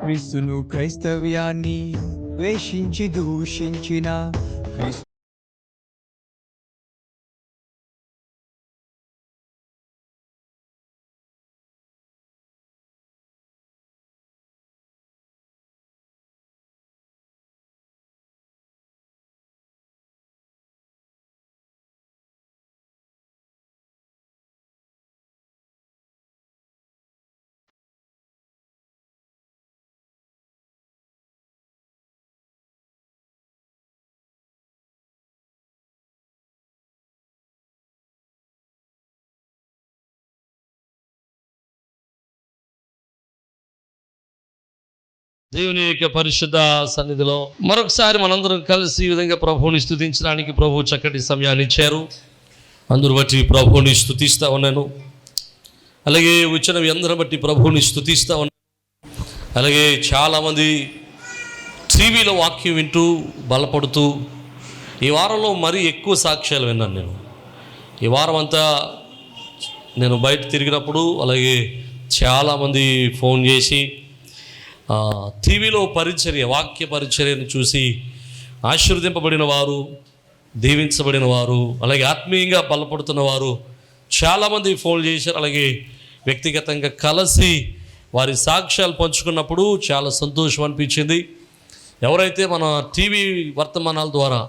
క్రీస్తును క్రైస్తవ్యాన్ని ద్వేషించి దూషించిన క్రీస్తు దేవుని యొక్క పరిశుద్ధ సన్నిధిలో మరొకసారి మనందరం కలిసి ఈ విధంగా ప్రభువుని స్తుతించడానికి ప్రభు చక్కటి సమయాన్ని ఇచ్చారు. అందరూ బట్టి ప్రభువుని స్తుతిస్తూ ఉన్నాను. అలాగే వచ్చిన అందరం బట్టి ప్రభువుని స్తుతిస్తూ ఉన్నాను. అలాగే చాలామంది టీవీలో వాక్యం వింటూ బలపడుతూ ఈ వారంలో మరీ ఎక్కువ సాక్ష్యాలు విన్నాను. ఈ వారం అంతా నేను బయట తిరిగినప్పుడు అలాగే చాలామంది ఫోన్ చేసి టీవీలో పరిచర్య వాక్య పరిచర్యను చూసి ఆశీర్వదింపబడిన వారు, దీవించబడిన వారు, అలాగే ఆత్మీయంగా బలపడుతున్న వారు చాలామంది ఫోన్ చేశారు. అలాగే వ్యక్తిగతంగా కలిసి వారి సాక్ష్యాలు పంచుకున్నప్పుడు చాలా సంతోషం అనిపించింది. ఎవరైతే మన టీవీ వర్తమానాల ద్వారా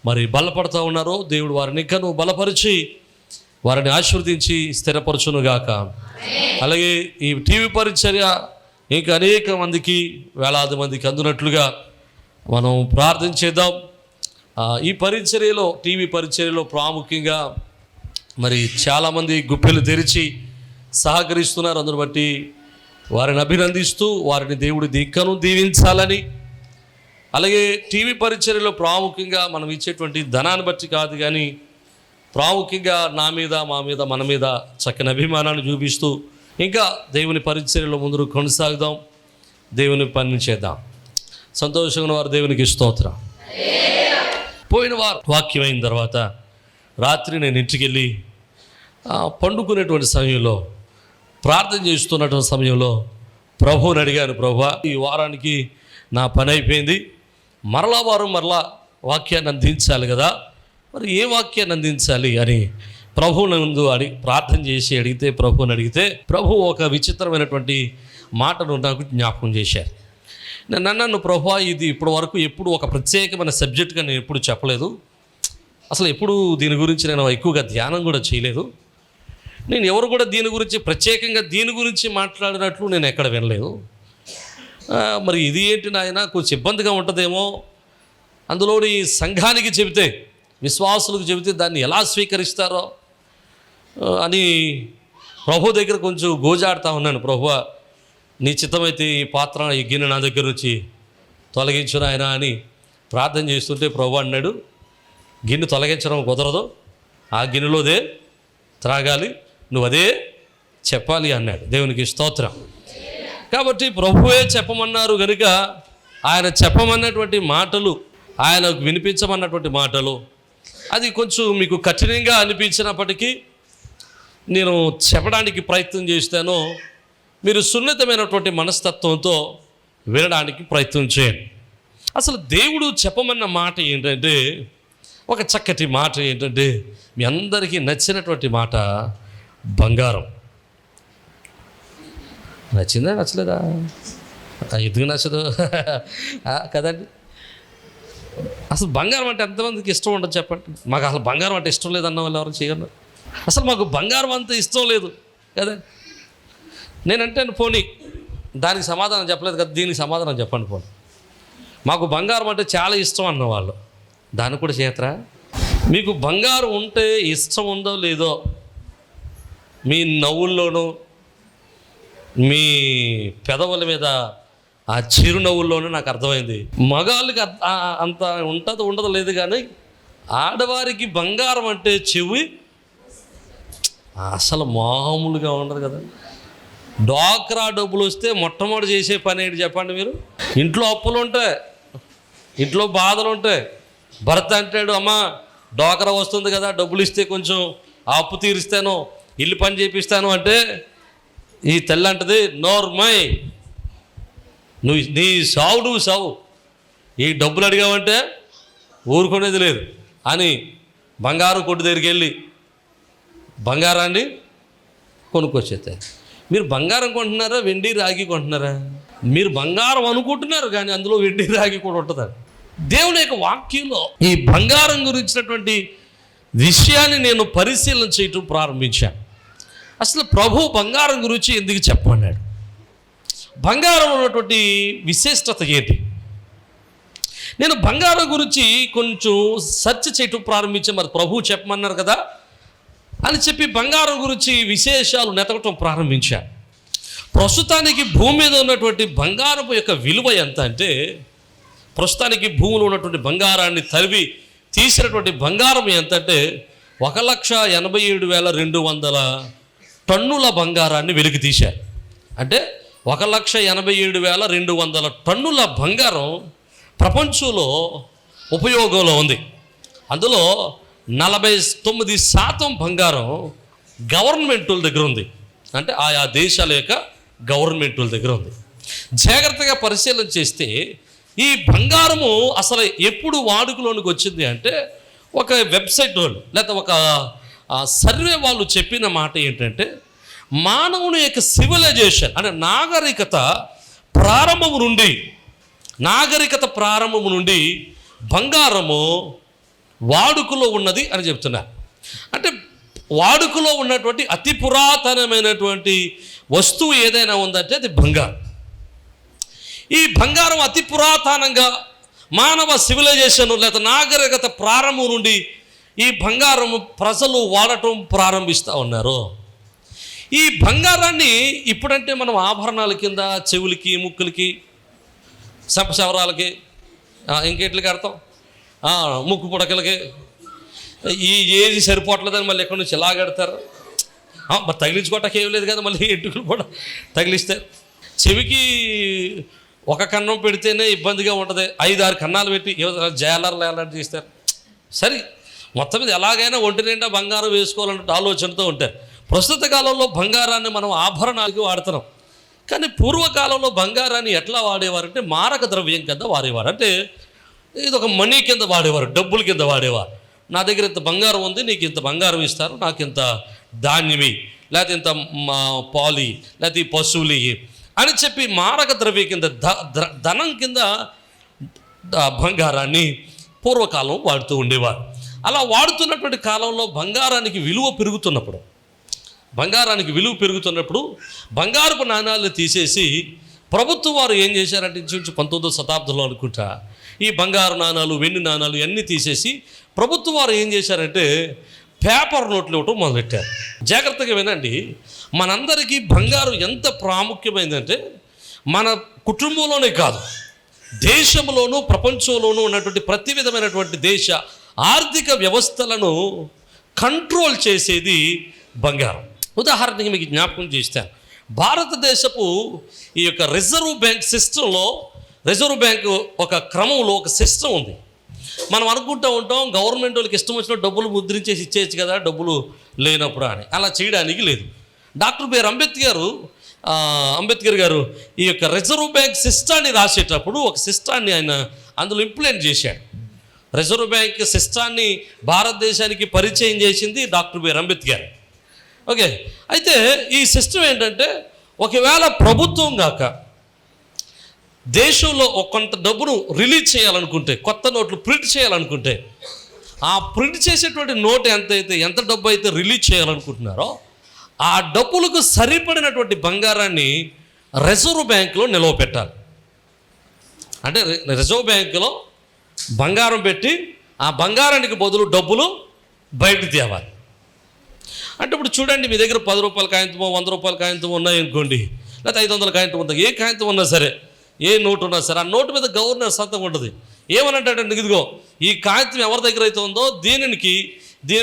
మరి బలపడుతూ ఉన్నారో దేవుడు వారిని ఇంకను బలపరిచి వారిని ఆశీర్వదించి స్థిరపరచునుగాక. అలాగే ఈ టీవీ పరిచర్య ఇంకా అనేక మందికి, వేలాది మందికి అందునట్లుగా మనం ప్రార్థన చేద్దాం. ఈ పరిచర్యలో, టీవీ పరిచర్యలో ప్రాముఖ్యంగా మరి చాలామంది గుప్పెలు తెరిచి సహకరిస్తున్నారు. అందును బట్టి వారిని అభినందిస్తూ వారిని దేవుడి దిక్కను దీవించాలని, అలాగే టీవీ పరిచర్యలో ప్రాముఖ్యంగా మనం ఇచ్చేటువంటి ధనాన్ని బట్టి కాదు కానీ ప్రాముఖ్యంగా నా మీద, మా మీద, మన మీద చక్కని అభిమానాన్ని చూపిస్తూ ఇంకా దేవుని పరిచర్యలో ముందు కొనసాగుదాం, దేవుని పని చేద్దాం. సంతోషంగా వారు దేవునికి స్తోత్రం. పోయిన వారు వాక్యం అయిన తర్వాత రాత్రి నేను ఇంటికి వెళ్ళి పండుకునేటువంటి సమయంలో, ప్రార్థన చేస్తున్నటువంటి సమయంలో ప్రభువుని అడిగాను, ప్రభువా ఈ వారానికి నా పని అయిపోయింది, మరలా వాక్యాన్ని అందించాలి కదా, మరి ఏ వాక్యాన్ని అందించాలి అని ప్రభువుని ముందు ప్రార్థన చేసి ప్రభువుని అడిగితే ప్రభు ఒక విచిత్రమైనటువంటి మాటను నాకు జ్ఞాపకం చేశారు. నన్ను ప్రభువా ఇది ఇప్పటి వరకు ఎప్పుడు ఒక ప్రత్యేకమైన సబ్జెక్ట్గా నేను ఎప్పుడు చెప్పలేదు, అసలు ఎప్పుడు దీని గురించి నేను ఎక్కువగా ధ్యానం కూడా చేయలేదు, నేను ఎవరు కూడా దీని గురించి ప్రత్యేకంగా దీని గురించి మాట్లాడినట్లు నేను ఎక్కడ వినలేదు, మరి ఇది ఏంటి నాయన కొంచెం ఇబ్బందిగా ఉంటుందేమో, అందులోని సంఘానికి చెబితే, విశ్వాసులకు చెబితే దాన్ని ఎలా స్వీకరిస్తారో అని ప్రభు దగ్గర కొంచెం గోజాడుతూ ఉన్నాను. ప్రభువా నీ చిత్తమైతే ఈ పాత్ర, ఈ గిన్నె నా దగ్గర నుంచి తొలగించును ఆయన అని ప్రార్థన చేస్తుంటే ప్రభు అన్నాడు, గిన్నె తొలగించడం కుదరదు, ఆ గిన్నెలోదే త్రాగాలి, నువ్వు అదే చెప్పాలి అన్నాడు. దేవునికి స్తోత్రం. కాబట్టి ప్రభువే చెప్పమన్నారు కనుక ఆయన చెప్పమన్నటువంటి మాటలు, ఆయనకు వినిపించమన్నటువంటి మాటలు, అది కొంచెం మీకు కఠినంగా అనిపించినప్పటికీ నేను చెప్పడానికి ప్రయత్నం చేస్తాను. మీరు సున్నితమైనటువంటి మనస్తత్వంతో వినడానికి ప్రయత్నం చేయండి. అసలు దేవుడు చెప్పమన్న మాట ఏంటంటే, ఒక చక్కటి మాట ఏంటంటే, మీ అందరికీ నచ్చినటువంటి మాట బంగారం. నచ్చిందా నచ్చలేదా? ఎందుకు నచ్చదు కదండి. అసలు బంగారం అంటే ఎంతమందికి ఇష్టం ఉండదు చెప్పండి. మాకు అసలు బంగారం అంటే ఇష్టం లేదన్న వాళ్ళు ఎవరు చేయగలరు? అసలు మాకు బంగారం అంత ఇష్టం లేదు కదా. నేనంటే పోనీ దానికి సమాధానం చెప్పలేదు కదా, దీనికి సమాధానం చెప్పండి పోనీ. మాకు బంగారం అంటే చాలా ఇష్టం అన్నవాళ్ళు దాన్ని కూడా చేతరా? మీకు బంగారం ఉంటే ఇష్టం ఉందో లేదో మీ నవ్వుల్లోనూ, మీ పెదవుల మీద ఆ చిరునవ్వుల్లోనూ నాకు అర్థమైంది. మగాళ్ళకి అంత ఉండదు లేదు కానీ ఆడవారికి బంగారం అంటే చెవి అసలు మామూలుగా ఉండదు కదా. డ్వాక్రా డబ్బులు వస్తే మొట్టమొదటి చేసే పని ఏంటి చెప్పండి మీరు? ఇంట్లో అప్పులు ఉంటాయి, ఇంట్లో బాధలు ఉంటాయి. భర్త అంటాడు, అమ్మా డ్వాక్రా వస్తుంది కదా, డబ్బులు ఇస్తే కొంచెం ఆ అప్పు తీరుస్తాను, ఇల్లు పని చేపిస్తాను అంటే ఈ తెల్లంటది నోర్మై నీ నువ్వు సావు, ఈ డబ్బులు అడిగావంటే ఊరుకునేది లేదు అని బంగారం కొట్టు దగ్గరికి వెళ్ళి బంగారాన్ని కొనుక్కొచ్చేస్తాయి. మీరు బంగారం కొంటున్నారా, వెండి రాగి కొంటున్నారా? మీరు బంగారం అనుకుంటున్నారు కానీ అందులో వెండి రాగి కూడా ఉంటుంది. దేవుని యొక్క వాక్యంలో ఈ బంగారం గురించినటువంటి విషయాన్ని నేను పరిశీలన చేయటం ప్రారంభించాను. అసలు ప్రభు బంగారం గురించి ఎందుకు చెప్పమన్నాడు? బంగారం ఉన్నటువంటి విశిష్టత ఏంటి? నేను బంగారం గురించి కొంచెం సెర్చ్ చేయటం ప్రారంభించాను. మరి ప్రభు చెప్పమన్నారు కదా అని చెప్పి బంగారం గురించి విశేషాలు నెతకటం ప్రారంభించాను. ప్రస్తుతానికి భూమి మీద ఉన్నటువంటి బంగారపు యొక్క విలువ ఎంత అంటే, ప్రస్తుతానికి భూమిలో ఉన్నటువంటి బంగారాన్ని తరివి తీసినటువంటి బంగారం ఎంత అంటే 1,87,200 టన్నుల బంగారాన్ని వెలికి తీశారు. అంటే 1,87,200 టన్నుల బంగారం ప్రపంచంలో ఉపయోగంలో ఉంది. అందులో 49% బంగారం గవర్నమెంటుల దగ్గర ఉంది. అంటే ఆయా దేశాల యొక్క గవర్నమెంటుల దగ్గర ఉంది. జాగ్రత్తగా పరిశీలన చేస్తే ఈ బంగారము అసలు ఎప్పుడు వాడుకలోనికి వచ్చింది అంటే, ఒక వెబ్సైట్ వాళ్ళు లేకపోతే ఒక సర్వే వాళ్ళు చెప్పిన మాట ఏంటంటే, మానవుని యొక్క సివిలైజేషన్ అంటే నాగరికత ప్రారంభము నుండి బంగారము వాడుకలో ఉన్నది అని చెప్తున్నారు. అంటే వాడుకలో ఉన్నటువంటి అతి పురాతనమైనటువంటి వస్తువు ఏదైనా ఉందంటే అది బంగారం. ఈ బంగారం అతి పురాతనంగా మానవ సివిలైజేషన్ లేదా నాగరికత ప్రారంభం నుండి ఈ బంగారము ప్రజలు వాడటం ప్రారంభిస్తూ ఉన్నారు. ఈ బంగారాన్ని ఇప్పుడంటే మనం ఆభరణాల కింద చెవులకి, ముక్కులకి, సవరాలకి, ఇంకెట్లకి కడతాం, ముక్కు పుడకలకి, ఈ ఏది సరిపోవట్లేదని మళ్ళీ ఎక్కడి నుంచి ఎలా కడతారు? మరి తగిలించుకోవటానికి ఏం లేదు కదా, మళ్ళీ ఎంటుకలు కూడా తగిలిస్తారు. చెవికి ఒక కన్నం పెడితేనే ఇబ్బందిగా ఉంటుంది, 5-6 కన్నాలు పెట్టి జాలర్లు ఎలాంటి చేస్తారు. సరే, మొత్తం మీద ఎలాగైనా ఒంటి నిండా బంగారం వేసుకోవాలన్నట్టు ఆలోచనతో ఉంటారు. ప్రస్తుత కాలంలో బంగారాన్ని మనం ఆభరణాలకి వాడుతున్నాం. కానీ పూర్వకాలంలో బంగారాన్ని ఎట్లా వాడేవారంటే మారక ద్రవ్యం కింద వాడేవారు. అంటే ఇది ఒక మనీ కింద వాడేవారు, డబ్బుల కింద వాడేవారు. నా దగ్గర ఇంత బంగారం ఉంది, నీకు ఇంత బంగారం ఇస్తారు, నాకు ఇంత ధాన్యమి, లేకపోతే ఇంత పాలి, లేకపోతే ఈ పశువులు అని చెప్పి మారక ద్రవ్య కింద ధనం కింద బంగారాన్ని పూర్వకాలం వాడుతూ ఉండేవారు. అలా వాడుతున్నటువంటి కాలంలో బంగారానికి విలువ పెరుగుతున్నప్పుడు బంగారపు నాణాలను తీసేసి ప్రభుత్వం వారు ఏం చేశారంటే, ఇంచుమించు 19వ శతాబ్దంలో అనుకుంటా, ఈ బంగారు నాణాలు, వెండి నాణాలు ఇవన్నీ తీసేసి ప్రభుత్వం వారు ఏం చేశారంటే పేపర్ నోట్లు ఇవ్వటం మొదలెట్టారు. జాగ్రత్తగా వినండి, మనందరికీ బంగారం ఎంత ప్రాముఖ్యమైందంటే మన కుటుంబంలోనే కాదు, దేశంలోనూ ప్రపంచంలోనూ ఉన్నటువంటి ప్రతి విధమైనటువంటి దేశ ఆర్థిక వ్యవస్థలను కంట్రోల్ చేసేది బంగారం. ఉదాహరణకి మీకు జ్ఞాపకం చేస్తాను, భారతదేశపు ఈ యొక్క రిజర్వ్ బ్యాంక్ సిస్టంలో, రిజర్వ్ బ్యాంక్ ఒక క్రమంలో ఒక సిస్టమ్ ఉంది. మనం అనుకుంటూ ఉంటాం గవర్నమెంట్ వాళ్ళకి ఇష్టం వచ్చిన డబ్బులు ముద్రించేసి ఇచ్చేయచ్చు కదా డబ్బులు లేనప్పుడు అని. అలా చేయడానికి లేదు. డాక్టర్ బిఆర్ అంబేద్కర్ గారు ఈ యొక్క రిజర్వ్ బ్యాంక్ సిస్టాన్ని రాసేటప్పుడు ఒక సిస్టాన్ని ఆయన అందులో ఇంప్లిమెంట్ చేశాడు. రిజర్వ్ బ్యాంక్ సిస్టాన్ని భారతదేశానికి పరిచయం చేసింది డాక్టర్ బిఆర్ అంబేద్కర్. ఓకే, అయితే ఈ సిస్టమ్ ఏంటంటే, ఒకవేళ ప్రభుత్వం కాక దేశంలో కొంత డబ్బును రిలీజ్ చేయాలనుకుంటే, కొత్త నోట్లు ప్రింట్ చేయాలనుకుంటే, ఆ ప్రింట్ చేసేటువంటి నోట్ ఎంత డబ్బు అయితే రిలీజ్ చేయాలనుకుంటున్నారో ఆ డబ్బులకు సరిపడినటువంటి బంగారాన్ని రిజర్వ్ బ్యాంకులో నిల్వ పెట్టాలి. అంటే రిజర్వ్ బ్యాంకులో బంగారం పెట్టి ఆ బంగారానికి బదులు డబ్బులు బయటకు తేవాలి. అంటే ఇప్పుడు చూడండి, మీ దగ్గర 10 రూపాయల కాగితమో 100 రూపాయల కాగితమో ఉన్నాయనుకోండి, లేకపోతే 500 కాగితం ఉందా, ఏ కాగితం ఉన్నా సరే, ఏ నోటు ఉన్నా సరే, ఆ నోటు మీద గవర్నర్ సంతకం ఉంటుంది. ఏమనంటాడంటే, ఇదిగో ఈ కాగితం ఎవరి దగ్గర అయితే ఉందో దీని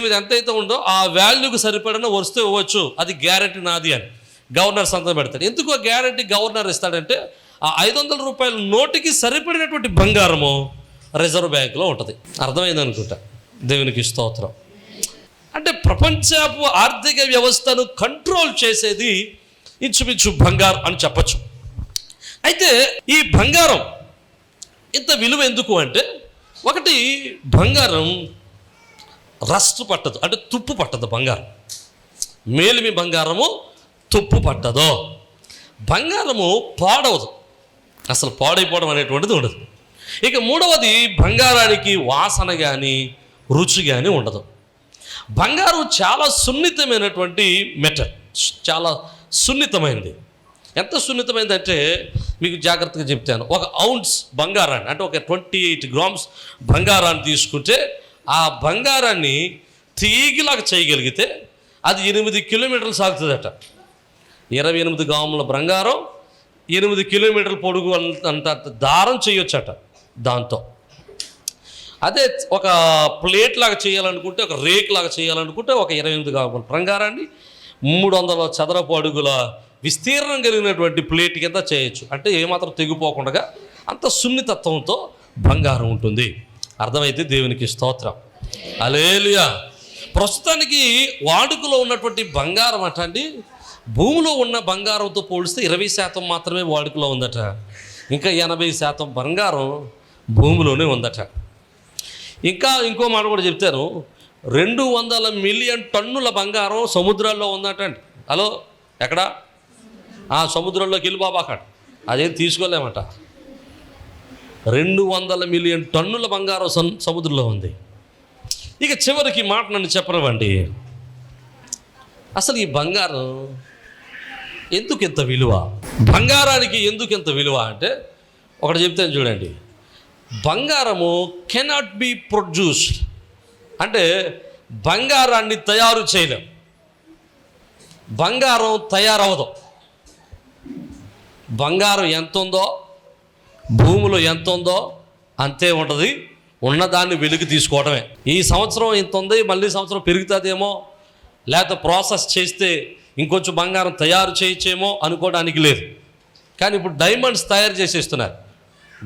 మీద ఎంత అయితే ఉందో ఆ వాల్యూకి సరిపడిన వస్తూ ఇవ్వచ్చు, అది గ్యారెంటీ నాది అని గవర్నర్ సంతకం పెడతాడు. ఎందుకు ఆ గ్యారెంటీ గవర్నర్ ఇస్తాడంటే, ఆ 500 రూపాయల నోటుకి సరిపడినటువంటి బంగారము రిజర్వ్ బ్యాంకులో ఉంటుంది. అర్థమైంది అనుకుంటా. దేవునికి స్తోత్రం. అంటే ప్రపంచపు ఆర్థిక వ్యవస్థను కంట్రోల్ చేసేది ఇంచుమించు బంగారం అని చెప్పచ్చు. అయితే ఈ బంగారం ఇంత విలువ ఎందుకు అంటే, ఒకటి, బంగారం రస్ట్ పట్టదు, అంటే తుప్పు పట్టదు. బంగారం మేలిమి బంగారము తుప్పు పట్టదు. బంగారము పాడవదు, అసలు పాడైపోవడం అనేటువంటిది ఉండదు. ఇక మూడవది, బంగారానికి వాసన కానీ రుచి కానీ ఉండదు. బంగారం చాలా సున్నితమైనటువంటి మెటల్, చాలా సున్నితమైనది. ఎంత సున్నితమైందంటే మీకు జాగ్రత్తగా చెప్తాను. ఒక ఔన్స్ బంగారాన్ని, అంటే ఒక 28 grams బంగారాన్ని తీసుకుంటే ఆ బంగారాన్ని తీగిలాగా చేయగలిగితే అది 8 కిలోమీటర్లు సాగుతుందట. 28 గ్రాముల బంగారం 8 కిలోమీటర్ల పొడుగు అంత దారం చేయొచ్చట దాంతో. అదే ఒక ప్లేట్ లాగా చేయాలనుకుంటే, ఒక రేక్ లాగా చేయాలనుకుంటే, ఒక 28 గ్రాముల బంగారాన్ని 300 చదరపు అడుగుల విస్తీర్ణం కలిగినటువంటి ప్లేట్ కింద చేయొచ్చు. అంటే ఏమాత్రం తెగిపోకుండా అంత సున్నితత్వంతో బంగారం ఉంటుంది. అర్థమైతే దేవునికి స్తోత్రం. హల్లెలూయా. ప్రస్తుతానికి వాడుకలో ఉన్నటువంటి బంగారం అండి, భూమిలో ఉన్న బంగారంతో పోలిస్తే 20% మాత్రమే వాడుకలో ఉందట. ఇంకా 80% బంగారం భూమిలోనే ఉందట. ఇంకో మాట కూడా చెప్తాను, 200 మిలియన్ టన్నుల బంగారం సముద్రాల్లో ఉందట అండి. హలో, ఎక్కడ? సముద్రంలోకి వెళ్ళి బాబా అక్కడ అదేం తీసుకోలేమట. 200 మిలియన్ టన్నుల బంగారం సముద్రంలో ఉంది. ఇక చివరికి మాట నన్ను చెప్పనివ్వండి, అసలు ఈ బంగారం ఎందుకు ఇంత విలువ? బంగారానికి ఎందుకు ఇంత విలువ అంటే, ఒకటి చెప్తాను చూడండి. బంగారము కెనాట్ బి ప్రొడ్యూస్డ్, అంటే బంగారాన్ని తయారు చేయలేం. బంగారం తయారవదు. బంగారం ఎంత ఉందో, భూమిలో ఎంత ఉందో అంతే ఉంటుంది. ఉన్నదాన్ని వెలికి తీసుకోవడమే. ఈ సంవత్సరం ఇంత ఉంది, మళ్ళీ సంవత్సరం పెరుగుతుందేమో, లేకపోతే ప్రాసెస్ చేస్తే ఇంకొంచెం బంగారం తయారు చేయొచ్చేమో అనుకోవడానికి లేదు. కానీ ఇప్పుడు డైమండ్స్ తయారు చేసేస్తున్నారు.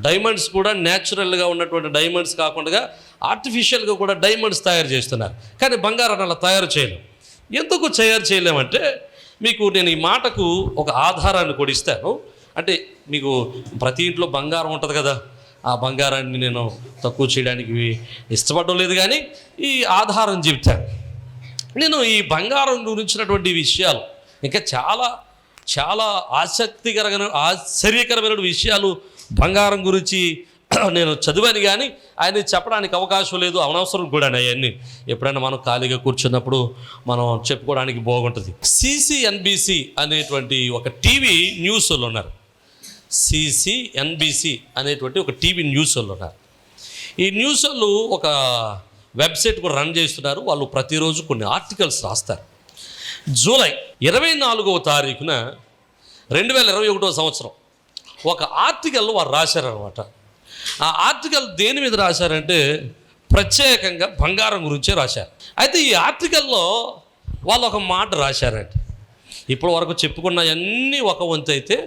డైమండ్స్ కూడా న్యాచురల్గా ఉన్నటువంటి డైమండ్స్ కాకుండా ఆర్టిఫిషియల్గా కూడా డైమండ్స్ తయారు చేస్తున్నారు. కానీ బంగారాన్ని అలా తయారు చేయలేం. ఎందుకు తయారు చేయలేమంటే, మీకు నేను ఈ మాటకు ఒక ఆధారాన్ని కూడా ఇస్తాను. అంటే మీకు ప్రతి ఇంట్లో బంగారం ఉంటుంది కదా, ఆ బంగారాన్ని నేను తక్కువ చేయడానికి ఇష్టపడడం లేదు, కానీ ఈ ఆధారం చెప్తాను. నేను ఈ బంగారం గురించినటువంటి విషయాలు ఇంకా చాలా చాలా ఆశ్చర్యకరమైన విషయాలు బంగారం గురించి నేను చదివాను, కానీ ఆయన చెప్పడానికి అవకాశం లేదు, అనవసరం కూడా. అవన్నీ ఎప్పుడైనా మనం ఖాళీగా కూర్చున్నప్పుడు మనం చెప్పుకోవడానికి బాగుంటుంది. CCNBC అనేటువంటి ఒక టీవీ న్యూస్ వాళ్ళు ఉన్నారు. CCNBC అనేటువంటి ఒక టీవీ న్యూస్ వాళ్ళు ఉన్నారు. ఈ న్యూస్ వాళ్ళు ఒక వెబ్సైట్ కూడా రన్ చేస్తున్నారు. వాళ్ళు ప్రతిరోజు కొన్ని ఆర్టికల్స్ రాస్తారు. జూలై 24వ తారీఖున 2021వ సంవత్సరం ఒక ఆర్టికల్ వారు రాశారనమాట. ఆ ఆర్టికల్ దేని మీద రాశారంటే, ప్రత్యేకంగా బంగారం గురించే రాశారు. అయితే ఈ ఆర్టికల్లో వాళ్ళు ఒక మాట రాశారంటే, ఇప్పటి వరకు చెప్పుకున్నవన్నీ ఒక వంతు అయితే,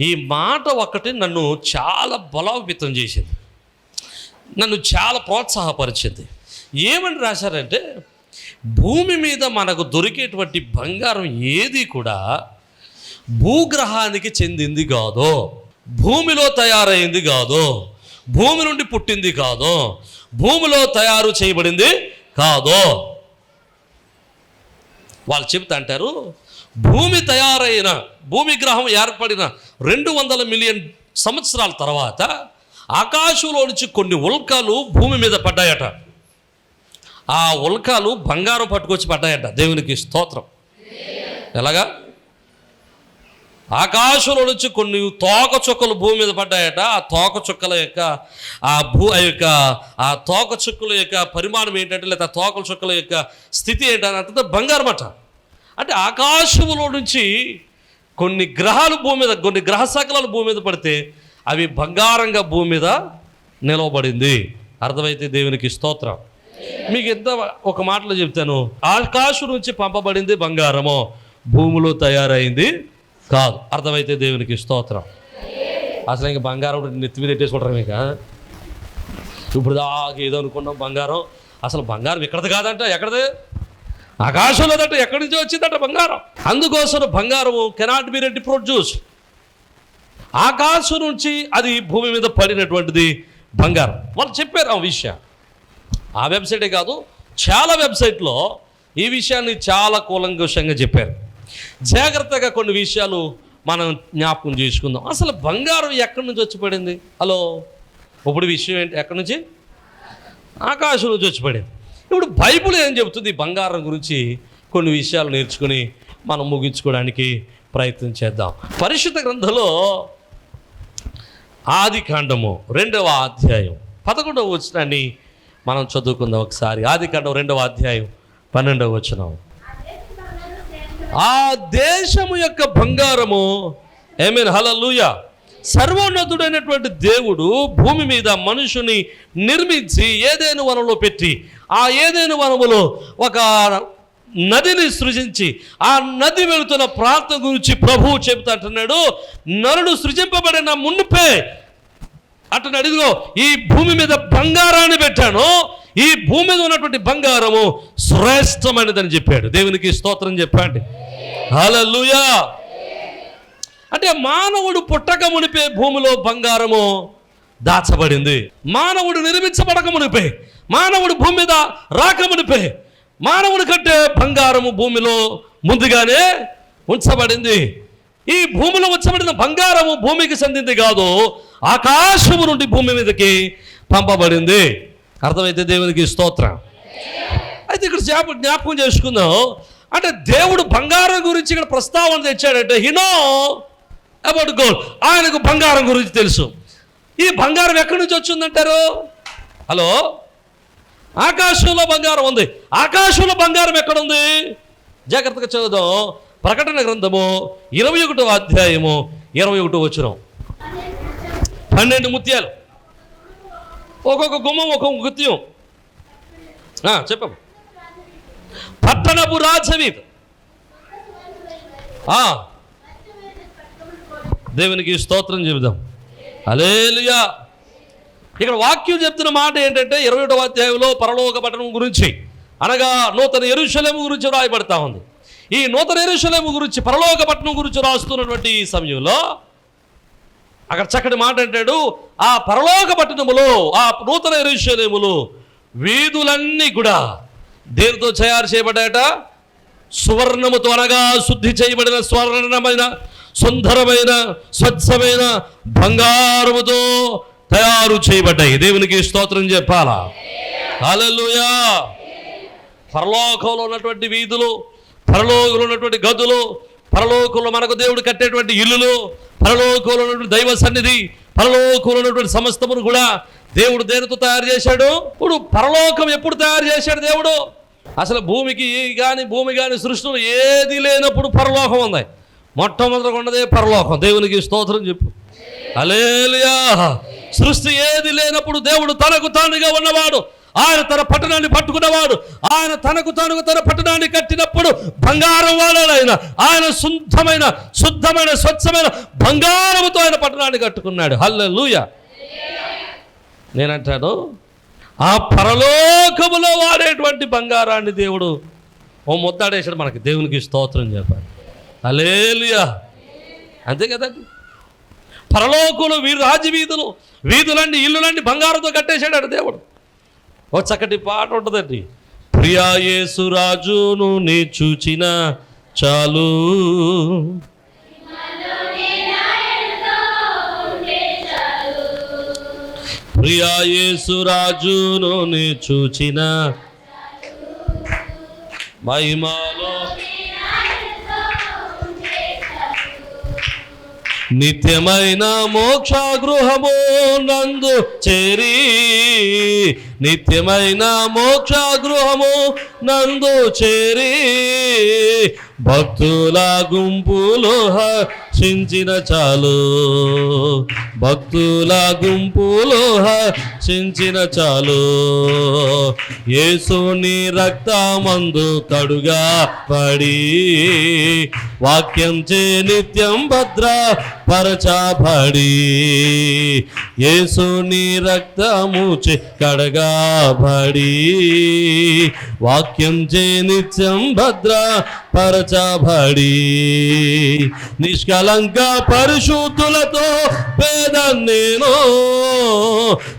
ఈ మాట ఒక్కటి నన్ను చాలా బలోపేతం చేసింది, నన్ను చాలా ప్రోత్సాహపరిచింది. ఏమని రాశారంటే, భూమి మీద మనకు దొరికేటువంటి బంగారం ఏది కూడా భూగ్రహానికి చెందింది కాదు, భూమిలో తయారైంది కాదు, భూమి నుండి పుట్టింది కాదు, భూమిలో తయారు చేయబడింది కాదు. వాళ్ళు చెప్తా అంటారు, భూమి గ్రహం ఏర్పడిన 200 మిలియన్ సంవత్సరాల తర్వాత ఆకాశంలో నుంచి కొన్ని ఉల్కలు భూమి మీద పడ్డాయట. ఆ ఉల్కలు బంగారం పట్టుకొచ్చి పడ్డాయట. దేవునికి స్తోత్రం. ఎలాగా? ఆకాశంలో నుంచి కొన్ని తోక చుక్కలు భూమి మీద పడ్డాయట. ఆ తోక చుక్కల యొక్క ఆ తోక చుక్కల యొక్క పరిమాణం ఏంటంటే, లేదా తోక చుక్కల యొక్క స్థితి ఏంటంటే బంగారం అట. అంటే ఆకాశంలో నుంచి కొన్ని గ్రహాలు భూమి మీద, కొన్ని గ్రహ శాఖలు భూమి మీద పడితే అవి బంగారంగా భూమి మీద నిలవబడింది. అర్థమైతే దేవునికి స్తోత్రం. మీకు ఎంత ఒక మాటలో చెప్తాను, ఆకాశం నుంచి పంపబడింది బంగారము, భూమిలో తయారైంది కాదు. అర్థమైతే దేవునికి స్తోత్రం. అసలు ఇంక బంగారం నెత్తి మీద పెట్టేసుకుంటారు. మీకు ఇప్పుడు దాకా ఏదో అనుకున్నాం బంగారం, అసలు బంగారం ఇక్కడది కాదంట. ఎక్కడది? ఆకాశంలోదంట. ఎక్కడి నుంచి వచ్చిందంట బంగారం. అందుకోసం బంగారము కెనాట్ బి ప్రొడ్యూస్. ఆకాశం నుంచి అది భూమి మీద పడినటువంటిది బంగారం. వాళ్ళు చెప్పారు ఆ విషయం. ఆ వెబ్సైటే కాదు, చాలా వెబ్సైట్లో ఈ విషయాన్ని చాలా కూలంకషంగా చెప్పారు. జాగ్రత్తగా కొన్ని విషయాలు మనం జ్ఞాపకం చేసుకుందాం. అసలు బంగారం ఎక్కడి నుంచి వచ్చి పడింది? హలో, ఇప్పుడు విషయం ఏంటి? ఎక్కడి నుంచి? ఆకాశం నుంచి వచ్చి పడింది. ఇప్పుడు బైబిల్ ఏం చెబుతుంది బంగారం గురించి? కొన్ని విషయాలు నేర్చుకుని మనం ముగించుకోవడానికి ప్రయత్నం చేద్దాం. పరిశుద్ధ గ్రంథంలో ఆదికాండము 2వ అధ్యాయం 11వ వచనాన్ని మనం చదువుకుందాం ఒకసారి. ఆదికాండం 2వ అధ్యాయం 12వ వచనం. ఆ దేశము యొక్క బంగారము, ఆమేన్, హల్లెలూయా, సర్వోన్నతుడైనటువంటి దేవుడు భూమి మీద మనుషుని నిర్మించి ఏదెను వనంలో పెట్టి, ఆ ఏదెను వనములో ఒక నదిని సృజించి, ఆ నది వెళుతున్న ప్రాంతం గురించి ప్రభువు చెబుతా అంటున్నాడు, నరుడు సృజింపబడిన మునుపే అంటున్నాడు, ఇదిగో ఈ భూమి మీద బంగారాన్ని పెట్టాను, ఈ భూమి మీద ఉన్నటువంటి బంగారము శ్రేష్టమైనదని చెప్పాడు. దేవునికి స్తోత్రం చెప్పండి. హల్లెలూయా. అంటే మానవుడు పుట్టక మునిపే భూమిలో బంగారము దాచబడింది. మానవుడు నిర్మించబడక మునిపే, మానవుడు భూమి మీద రాక మునిపే, మానవుడి కంటే బంగారము భూమిలో ముందుగానే ఉంచబడింది. ఈ భూమిలో ఉంచబడిన బంగారము భూమికి చెందింది కాదు, ఆకాశము నుండి భూమి మీదకి పంపబడింది. అర్థమైతే దేవునికి స్తోత్రం. అయితే ఇక్కడ జ్ఞాపకం చేసుకుందాం. అంటే దేవుడు బంగారం గురించి ఇక్కడ ప్రస్తావన తెచ్చాడంటే హి నో అబౌట్ గోల్డ్. ఆయనకు బంగారం గురించి తెలుసు. ఈ బంగారం ఎక్కడి నుంచి వచ్చిందంటారు? హలో, ఆకాశంలో బంగారం ఉంది. ఆకాశంలో బంగారం ఎక్కడుంది? జాగ్రత్తగా చదువుదాం. ప్రకటన గ్రంథము 21వ అధ్యాయము 21వ వచనం. 12 ముత్యాలు, ఒక్కొక్క గుమ్మం ఒక్కొక్క ముత్యం. చెప్పం. పట్టణపు రాజవీధి. దేవునికి స్తోత్రం చెబుదాం. హల్లెలూయా. ఇక్కడ వాక్యం చెప్తున్న మాట ఏంటంటే 21వ అధ్యాయంలో పరలోక పట్టణం గురించి, అనగా నూతన యెరూషలేము గురించి రాయబడతా ఉంది. ఈ నూతన యెరూషలేము గురించి, పరలోక పట్టణం గురించి రాస్తున్నటువంటి ఈ సమయంలో అక్కడ చక్కటి మాట అంటాడు, ఆ పరలోక పట్టణములో, ఆ నూతన యెరూషలేములో వీధులన్నీ కూడా దేనితో తయారు చేయబడ్డాయట? సువర్ణముతో, అనగా శుద్ధి చేయబడిన స్వర్ణమైన సుందరమైన స్వచ్ఛమైన బంగారముతో తయారు చేయబడ్డాయి. దేవునికి స్తోత్రం చెప్పాలా? హల్లెలూయా. పరలోకంలో ఉన్నటువంటి వీధులు, పరలోకంలో ఉన్నటువంటి గదులు, పరలోకంలో మనకు దేవుడు కట్టేటువంటి ఇల్లులు, పరలోకంలో ఉన్నటువంటి దైవ సన్నిధి, పరలోకంలో ఉన్నటువంటి సమస్తమును కూడా దేవుడు దేనితో తయారు చేశాడు? ఇప్పుడు పరలోకం ఎప్పుడు తయారు చేశాడు దేవుడు? అసలు భూమి కానీ సృష్టిలో ఏది లేనప్పుడు పరలోకం ఉంది. మొట్టమొదటిగా ఉన్నదే పరలోకం. దేవునికి స్తోత్రం చెప్పు. హల్లెలూయా. సృష్టి ఏది లేనప్పుడు దేవుడు తనకు తానుగా ఉన్నవాడు, ఆయన తన పట్టణాన్ని పట్టుకున్నవాడు, ఆయన తనకు తానుగా తన పట్టణాన్ని కట్టినప్పుడు బంగారం వాడాడు. ఆయన శుద్ధమైన స్వచ్ఛమైన బంగారముతో ఆయన పట్టణాన్ని కట్టుకున్నాడు. హల్లెలూయా. నేనంటాను, ఆ పరలోకములో వాడేటువంటి బంగారాన్ని దేవుడు ఓ ముద్దాడేశాడు మనకి. దేవునికి స్తోత్రం చెప్పాలి. హల్లెలూయా. అంతే కదండి. పరలోకంలో రాజవీధులు, వీధులన్నీ, ఇల్లులన్నీ బంగారంతో కట్టేశాడు దేవుడు. ఓ చక్కటి పాట ఉంటుందండి, ప్రియా యేసు రాజును నీ చూచిన చాలు, ప్రియా యేసు రాజును నీ చూచిన మహిమలో నిత్యమైన మోక్ష గృహము నందు చేరి, నిత్యమైన మోక్ష గృహము నందు చేరి, భక్తుల గుంపులు హర్షించిన చాలు, భక్తుల గుంపులు హర్షించిన చాలు, యేసుని రక్తమందు కడుగా పడి, వాక్యం చే నిత్యం భద్ర పరచబడి, యేసుని రక్తము చే కడగాబడి, వాక్యం చే నిత్యం భద్ర పరచబడి నిష్కలంక పరిశుద్ధులతో పేదను నేను,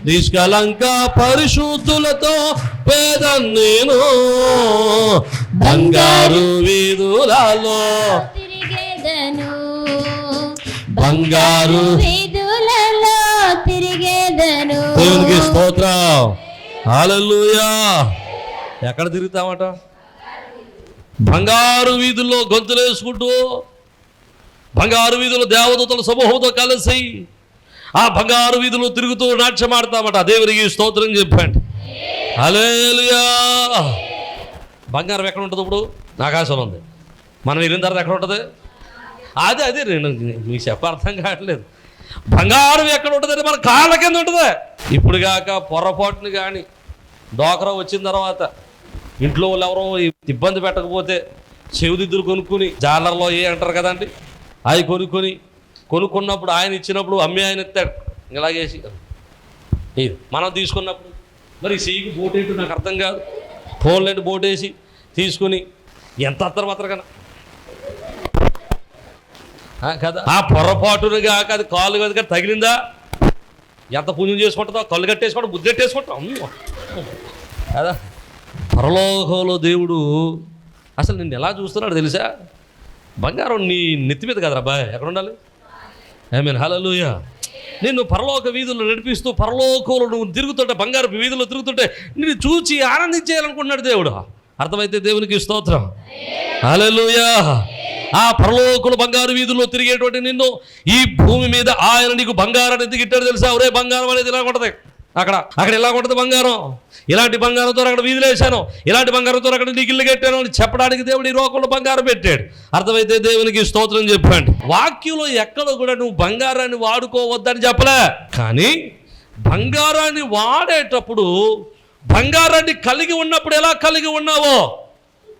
నిష్కలంక పరిశుద్ధులతో పేదను నేను, బంగారు వీధులలో తిరిగేదను, బంగారు వీధులలో తిరిగేదను. దేవునికి స్తోత్రం, హల్లెలూయా. ఎక్కడ తిరుగుతామట? బంగారు వీధుల్లో గొంతులు వేసుకుంటూ, బంగారు వీధులు దేవదూతల సమూహంతో కలిసి ఆ బంగారు వీధులు తిరుగుతూ నాట్యం ఆడతామట. దేవునికి స్తోత్రం చెప్పండి, హల్లెలూయా. బంగారం ఎక్కడ ఉంటుంది? ఇప్పుడు ఆకాశంలో ఉంది. మనం వెళ్ళిన తర్వాత ఎక్కడ ఉంటుంది? అదే నేను మీకు చెప్ప అర్థం కావట్లేదు. బంగారం ఎక్కడ ఉంటుంది? మన కాళ్ళ కింద ఉంటుంది. ఇప్పుడు కాక పొరపాటును కానీ డోకరా వచ్చిన తర్వాత ఇంట్లో వాళ్ళు ఎవరో ఇబ్బంది పెట్టకపోతే చెవిదిద్దులు కొనుక్కొని, జాలర్లో అంటారు కదండి, అవి కొనుక్కున్నప్పుడు ఆయన ఇచ్చినప్పుడు అమ్మి ఆయన ఇస్తాడు ఇలాగేసి. ఇది మనం తీసుకున్నప్పుడు మరి చెయ్యికి బోట్ ఏంటో నాకు అర్థం కాదు. ఫోన్లేంటి బోట్ వేసి తీసుకుని ఎంత అత్తరు మాత్రం కదా కదా. ఆ పొరపాటును కాక అది కాళ్ళు కదా తగిలిందా ఎంత పుణ్యం చేసుకుంటుందో, కళ్ళు కట్టేసుకోవడం, బుద్ధి కట్టేసుకుంటాం కదా. పరలోకంలో దేవుడు అసలు నిన్ను ఎలా చూస్తున్నాడు తెలుసా? బంగారం నీ నెత్తి మీద కదరా బాయ్, ఎక్కడ ఉండాలి? ఆమేన్, హల్లెలూయా. నిన్ను పరలోక వీధుల్లో నడిపిస్తూ పరలోకంలో నువ్వు తిరుగుతుంటే, బంగారు వీధుల్లో తిరుగుతుంటే నిన్ను చూచి ఆనందించేయాలనుకుంటున్నాడు దేవుడు. అర్థమైతే దేవునికి స్తోత్రం, హల్లెలూయా. ఆ పరలోకులు బంగారు వీధుల్లో తిరిగేటువంటి నిన్ను ఈ భూమి మీద ఆయన నీకు బంగారాన్ని ఎందుకు ఇట్టాడు తెలుసా? ఒరే బంగారం అనేది ఇలా ఉంటుంది, అక్కడ ఇలా ఉంటుంది బంగారం, ఇలాంటి బంగారంతో అక్కడ వీధులు వేశాను, ఇలాంటి బంగారంతో అక్కడ నీకు ఇల్లు కట్టాను అని చెప్పడానికి దేవుడు ఈ లోకంలో బంగారం పెట్టాడు. అర్థమైతే దేవునికి స్తోత్రం చెప్పండి. వాక్యంలో ఎక్కడ కూడా నువ్వు బంగారాన్ని వాడుకోవద్దని చెప్పలే, కానీ బంగారాన్ని వాడేటప్పుడు బంగారాన్ని కలిగి ఉన్నప్పుడు ఎలా కలిగి ఉన్నావో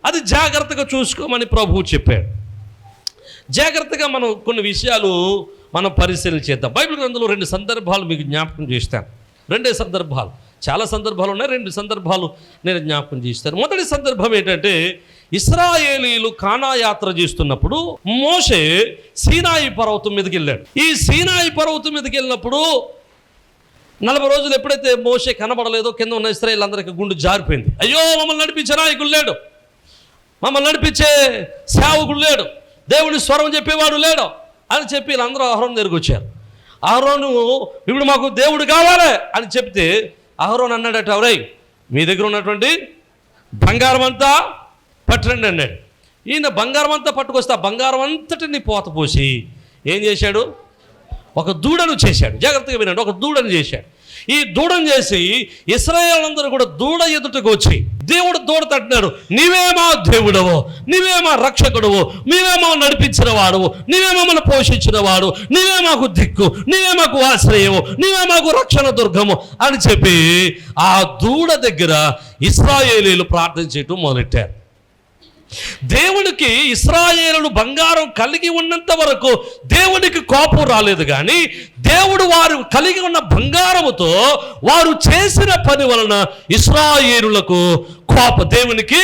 అది జాగ్రత్తగా చూసుకోమని ప్రభువు చెప్పాడు. జాగ్రత్తగా మనం కొన్ని విషయాలు మనం పరిశీలన చేద్దాం. బైబిల్ గ్రంథంలో 2 సందర్భాలు మీకు జ్ఞాపకం చేస్తాను. 2 సందర్భాలు, చాలా సందర్భాలు ఉన్నాయి, 2 సందర్భాలు నేను జ్ఞాపకం చేస్తాను. మొదటి సందర్భం ఏంటంటే, ఇశ్రాయేలీలు కానా యాత్ర చేస్తున్నప్పుడు మోషే సీనాయి పర్వతం మీదకి వెళ్ళాడు. ఈ సీనాయి పర్వతం మీదకి వెళ్ళినప్పుడు 40 రోజులు ఎప్పుడైతే మోషే కనబడలేదో కింద ఉన్న ఇశ్రాయేలీలందరికీ గుండు జారిపోయింది. అయ్యో, మమ్మల్ని నడిపించే నాయకుడు లేడు, మమ్మల్ని నడిపించే సేవకుడు లేడు, దేవుని స్వరం చెప్పేవాడు లేడు అని చెప్పి వీళ్ళందరూ అహరోను దగ్గరికి వచ్చారు. అహరోను ఇప్పుడు మాకు దేవుడు కావాలి అని చెప్తే అహరోను అన్నాడట, ఎవరై మీ దగ్గర ఉన్నటువంటి బంగారం అంతా పట్టండి అన్నాడు. ఈయన బంగారం అంతా పట్టుకొస్తే ఆ బంగారం అంతటిని పోత పోసి ఏం చేశాడు? ఒక దూడను చేశాడు. జాగ్రత్తగా వినండి, ఒక దూడను చేశాడు. ఈ దూడను చేసి ఇశ్రాయేలందరూ కూడా దూడ ఎదుటకు వచ్చి దేవుడు దూడ తట్టినాడు, నీవే మా దేవుడవు, నీవే మా రక్షకుడువు, నీవే మా నడిపించిన వాడువు, నీవే మమ్మల్ని పోషించిన వాడు, నీవే మాకు దిక్కు, నీవే మాకు ఆశ్రయము, నీవే మాకు రక్షణ దుర్గము అని చెప్పి ఆ దూడ దగ్గర ఇశ్రాయేలీలు ప్రార్థన చేయటం మొదలెట్టారు. దేవునికి ఇశ్రాయేలును బంగారం కలిగి ఉన్నంత వరకు దేవునికి కోపం రాలేదు, కానీ దేవుడు వారు కలిగి ఉన్న బంగారముతో వారు చేసిన పని వలన ఇశ్రాయేలులకు దేవునికి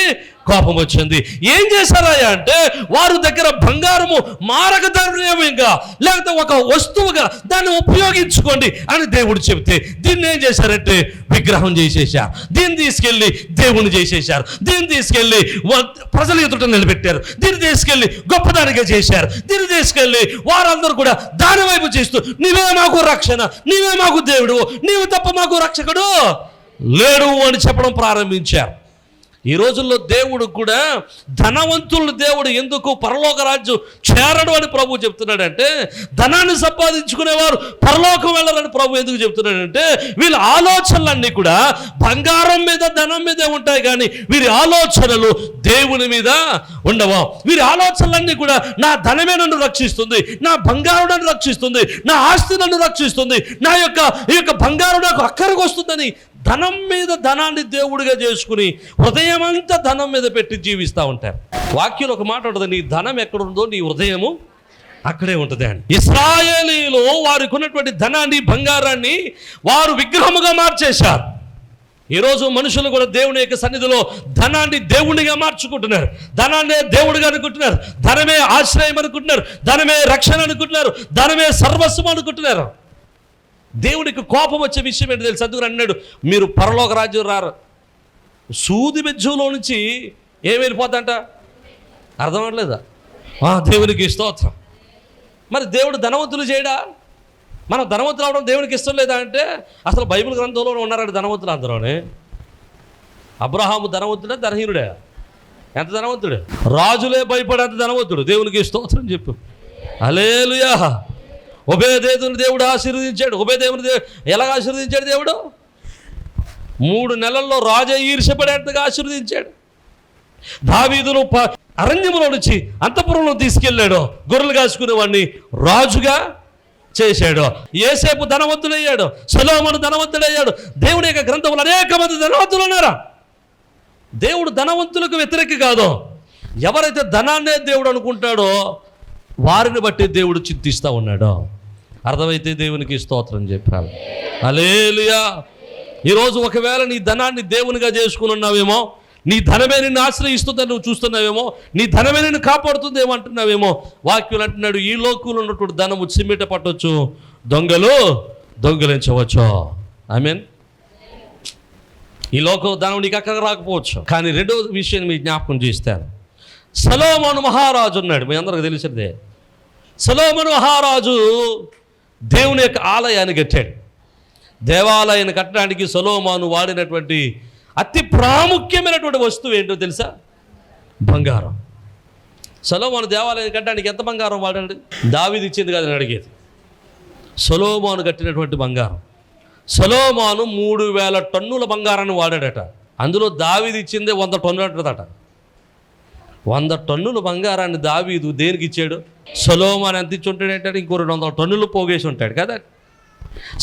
కోపం వచ్చింది. ఏం చేశారయ్యా అంటే, వారి దగ్గర బంగారము మారక ద్రవ్యంగా లేకపోతే ఒక వస్తువుగా దాన్ని ఉపయోగించుకోండి అని దేవుడు చెబితే దీన్ని ఏం చేశారంటే విగ్రహం చేసేసారు, దీన్ని తీసుకెళ్ళి దేవుని చేసేసారు, దీన్ని తీసుకెళ్ళి ప్రజల ఎదుట నిలబెట్టారు, దీన్ని తీసుకెళ్ళి గొప్పదానిగా చేశారు, దీన్ని తీసుకెళ్ళి వారందరూ కూడా దాని వైపు చేస్తూ నీవే మాకు రక్షణ, నీవే మాకు దేవుడు, నీవు తప్ప మాకు రక్షకుడు లేడు అని చెప్పడం ప్రారంభించారు. ఈ రోజుల్లో దేవుడు కూడా ధనవంతులను దేవుడు ఎందుకు పరలోక రాజ్యం చేరడు అని ప్రభు చెప్తున్నాడంటే, ధనాన్ని సంపాదించుకునేవారు పరలోకం వెళ్ళరని ప్రభు ఎందుకు చెప్తున్నాడంటే, వీళ్ళ ఆలోచనలన్నీ కూడా బంగారం మీద ధనం మీదే ఉంటాయి, కానీ వీరి ఆలోచనలు దేవుని మీద ఉండవు. వీరి ఆలోచనలన్నీ కూడా నా ధనమే నన్ను రక్షిస్తుంది, నా బంగారం నన్ను రక్షిస్తుంది, నా ఆస్తి నన్ను రక్షిస్తుంది, ఈ యొక్క బంగారం నాకు అక్కడికి వస్తుందని ధనం మీద ధనాన్ని దేవుడిగా చేసుకుని హృదయం అంతా ధనం మీద పెట్టి జీవిస్తూ ఉంటారు. వాక్యంలో ఒక మాట ఉంటుంది, నీ ధనం ఎక్కడుందో నీ హృదయము అక్కడే ఉంటుంది అని. ఇశ్రాయేలీయులు వారికి ఉన్నటువంటి ధనాన్ని బంగారాన్ని వారు విగ్రహముగా మార్చేశారు. ఈరోజు మనుషులు కూడా దేవుని యొక్క సన్నిధిలో ధనాన్ని దేవునిగా మార్చుకుంటున్నారు, ధనాన్నే దేవుడిగా అనుకుంటున్నారు, ధనమే ఆశ్రయం అనుకుంటున్నారు, ధనమే రక్షణ అనుకుంటున్నారు, ధనమే సర్వస్వం అనుకుంటున్నారు. దేవుడికి కోపం వచ్చే విషయం ఏంటి తెలుసు? అందుకని అన్నాడు, మీరు పరలోక రాజ్యం రారు. సూది బెజ్జంలో నుంచి ఏం వెళ్ళిపోతాంట? అర్థం అవ్వట్లేదా? దేవునికి స్తోత్రం. మరి దేవుడు ధనవంతులు చేయడా? మనం ధనవంతులు అవడం దేవునికి ఇష్టం లేదా అంటే, అసలు బైబిల్ గ్రంథంలో ఉన్నారంటే ధనవంతులు అందరూనే. అబ్రహాము ధనవంతుడే, ధనహీనుడే? ఎంత ధనవంతుడే? రాజులే భయపడేంత ధనవంతుడు. దేవునికి స్తోత్రం చెప్పు. హల్లెలూయా. ఒబేదేదుని దేవుడు ఆశీర్వదించాడు. ఒబేదేవుని ఎలాగ ఆశీర్వదించాడు దేవుడు? 3 నెలల్లో రాజా ఈర్ష్యపడేంతగా ఆశీర్వదించాడు. దావీదును అరణ్యములో నుంచి అంతఃపురంలో తీసుకెళ్ళాడు, గొర్రెలు కాసుకునేవాడిని రాజుగా చేశాడు. యోసేపు ధనవంతుడయ్యాడు, సొలొమోను ధనవంతుడయ్యాడు. దేవుని యొక్క గ్రంథంలో అనేక మంది ధనవంతులు ఉన్నారా? దేవుడు ధనవంతులకు వ్యతిరేకి కాదు. ఎవరైతే ధనాన్నే దేవుడు అనుకుంటాడో వారిని బట్టి దేవుడు చింతిస్తూ ఉన్నాడు. అర్థమైతే దేవునికి స్తోత్రం చెప్పాలి. హల్లెలూయా. ఈరోజు ఒకవేళ నీ ధనాన్ని దేవునిగా చేసుకుని ఉన్నావేమో, నీ ధనమే నిన్ను ఆశ్రయిస్తుందని నువ్వు చూస్తున్నావేమో, నీ ధనమే నిన్ను కాపాడుతుందేమో అంటున్నావేమో. వాక్యులు అంటున్నాడు, ఈ లోకంలో ఉన్నటువంటి ధనము చిమ్మిట పట్టవచ్చు, దొంగలు దొంగిలించవచ్చు. ఆమేన్. ఈ లోకం ధనం నీకు అక్కడ రాకపోవచ్చు, కానీ రెండో విషయాన్ని మీ జ్ఞాపకం చేస్తాను. సొలొమోను మహారాజు ఉన్నాడు, మీ అందరికి తెలిసిందే. సొలొమోను మహారాజు దేవుని యొక్క ఆలయాన్ని కట్టాడు. దేవాలయాన్ని కట్టడానికి సొలొమోను వాడినటువంటి అతి ప్రాముఖ్యమైనటువంటి వస్తువు ఏంటో తెలుసా? బంగారం. సొలొమోను దేవాలయాన్ని కట్టడానికి ఎంత బంగారం వాడాడు? దావీదు ఇచ్చింది కాదని అడిగేది. సొలొమోను కట్టినటువంటి బంగారం. సొలొమోను 3000 టన్నుల బంగారాన్ని వాడాడట. అందులో దావీదు ఇచ్చిందే 100 టన్నులు అంటుందట. 100 టన్నుల బంగారాన్ని దావీదు దేనికి ఇచ్చాడు? సొలొమోను ఎంత ఇచ్చి ఉంటాడంటే ఇంకో 200 టన్నులు పోగేసి ఉంటాడు కదా.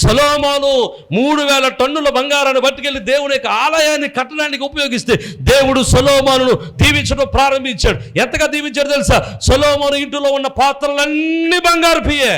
సొలొమోను 3000 టన్నుల బంగారాన్ని పట్టుకెళ్ళి దేవుని యొక్క ఆలయాన్ని కట్టడానికి ఉపయోగిస్తే దేవుడు సొలొమోనును దీవించడం ప్రారంభించాడు. ఎంతగా దీవించాడు తెలుసా? సొలొమోను ఇంటిలో ఉన్న పాత్రలన్నీ బంగారు పియే.